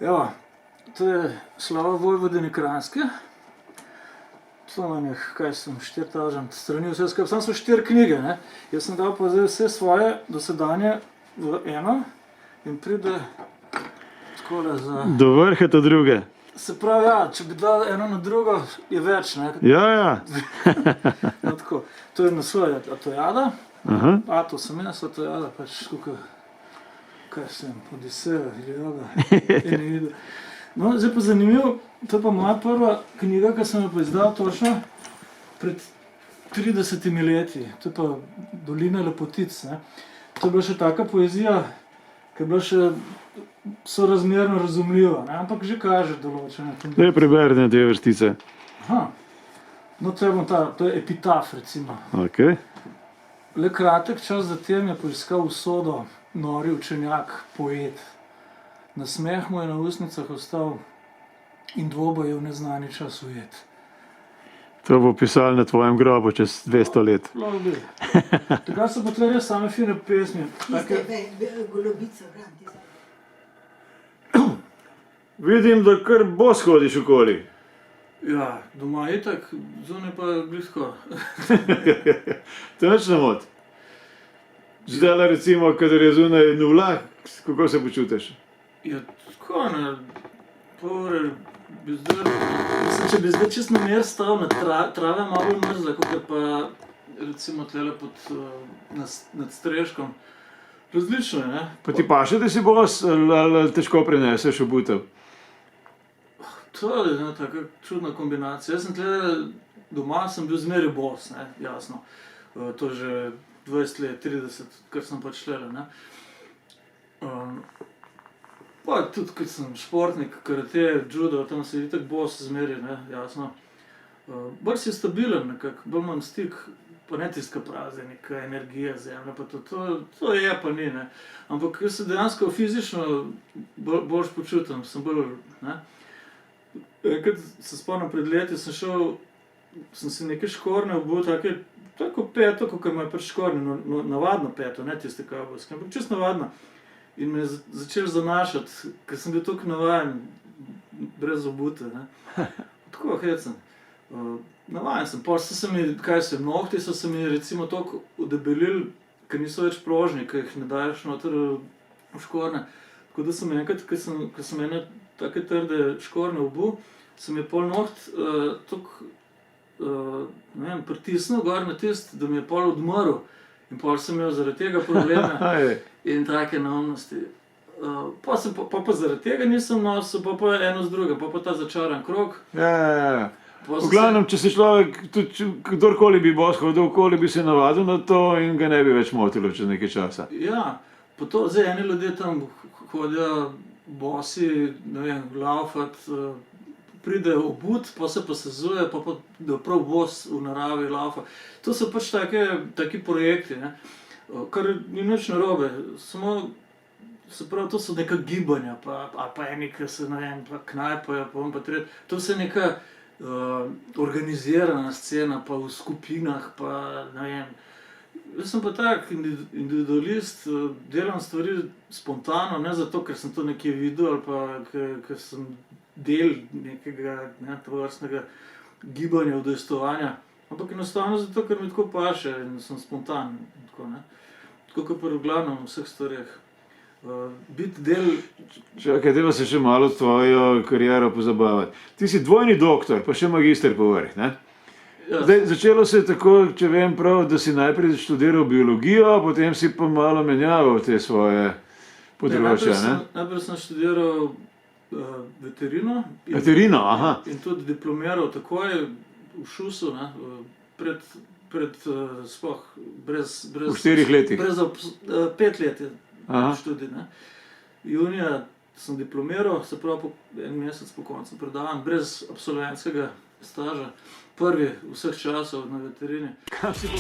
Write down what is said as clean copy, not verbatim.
Evo, to je slava Vojvodine Kranjske. To nam je, kaj sem, 4000 strani, vse skupaj. Samo so 4 knjige, ne. Jaz sem dal pa zdaj vse svoje dosedanje v eno in pride takole za... Do vrha to druge. Se pravi, ja, če bi dal eno na drugo, je več, ne. Ja. No, tako. To je naslov Atojada. Aha. Ato sem jaz, Atojada, pač tukaj, kaj sem, Odiseja, Ilioda, Eneida. No, zdaj pa zanimivo, to je pa moja prva knjiga, ki sem jo pa izdal točno pred 30 leti. To je pa Dolina lepotic, ne. To je bila še taka poezija, ki je bila še sorazmerno razumljiva, ne, ampak že kaže določene. Daj preberi na 2 vrstice. Aha. No, to je epitaf, recimo. Ok. Le kratek čas zatem je poiskal usodo nori učenjak, poet. Nasmeh mu je na ustnicah ostal in dvoboj je v neznani čas ujet. To bo pisali na tvojem grobu čez 200 let. Lahko bi. Takrat so pa tle res same fine pesmi. Golobico, branti. Vidim, da kar bos hodiš okoli. Ja, doma itak, zunaj pa blisko. To nič ne moti. Zdajle recimo, kadar je zunaj nula, kako se počutiš? Ja, tako, ne, pol ure bi zdaj, mislim, če bi zdaj čist na mer stal, na trave malo bolj mrzla, kot je pa recimo tlele nad streškom. Različno je, ne. Pa ti paše, da si bos, ali težko preneseš obutev? To je ena taka čudna kombinacija. Jaz sem tle, doma sem bil zmeraj bos, ne, jasno. To že 20 let, 30, kar sem pač tlele, ne. Pa tudi, kot sem športnik, karate, judo, tam se itak bos zmeraj, ne, jasno. Bolj si stabilen nekako, bolj imam stik, pa ne tiska praze, neka energija zemlje, pa to je pa ni, ne. Ampak jaz se dejansko fizično boljš počutim, sem bolj, ne. Enkrat se spomnim pred leti, sem si neke škorne obul, tako peto, kakor imajo pač škorne, navadno peto, ne tiste kavbojske, ampak čisto navadno. In me je začel zanašati, ker sem bil toliko navajen, brez obute, ne. Tako hecen. Navajen sem, pol so se mi, nohti so se mi recimo toliko udebelili, ker niso več prožni, ker jih ne daješ noter v škorne. Tako da sem enkrat, ko sem ene take trde škorne obul, sem je pol noht toliko, ne vem, pritisnil gor na tisto, da mi je pol odmrl. In pol sem imel zaradi tega probleme in take neumnosti. Pa zaradi tega nisem nosil, pa eno z drugim, pa ta začaran krog. Ja. V glavnem, če se človek, tudi kdorkoli bi bos hodil okoli, bi se navadil na to in ga ne bi več motilo čez nekaj časa. Ja, pa to, zdaj eni ljudje tam hodijo bosi, ne vem, laufat, pride obut, pa se sezuje, pa da prav bos v naravi laufa. To so pač taki projekti, ne, kar ni nič narobe, samo, se pravi, to so neka gibanja, pa eni, ki se, ne vem, pa knajpajo, pa tretj, to vse neka organizirana scena, pa v skupinah, pa ne vem. Jaz sem pa tak individualist, delam stvari spontano, ne zato, ker sem to nekje videl, ali pa ker sem del nekega, ne, tovrstnega gibanja, udejstvovanja, ampak enostavno zato, ker mi tako paše in sem spontan, tako, ne. Tako kot pa v glavnem v vseh stvareh. Biti del... Čakaj, dajmo se še malo tvojo kariero pozabavati. Ti si dvojni doktor, pa še magister povrh, ne? Zdaj, začelo se je tako, če vem prav, da si najprej študiral biologijo, potem si pa malo menjaval te svoje področja, ne? Najprej sem študiral veterino. Veterino, aha. In tudi diplomiral takoj v ŠUS-u, ne, pred sploh, brez... V 4 letih. 5 let je študij, ne. Junija sem diplomiral, se pravi en mesec po koncu predavanj, brez absolventskega staža. Prvi vseh časov na veterini. Kam si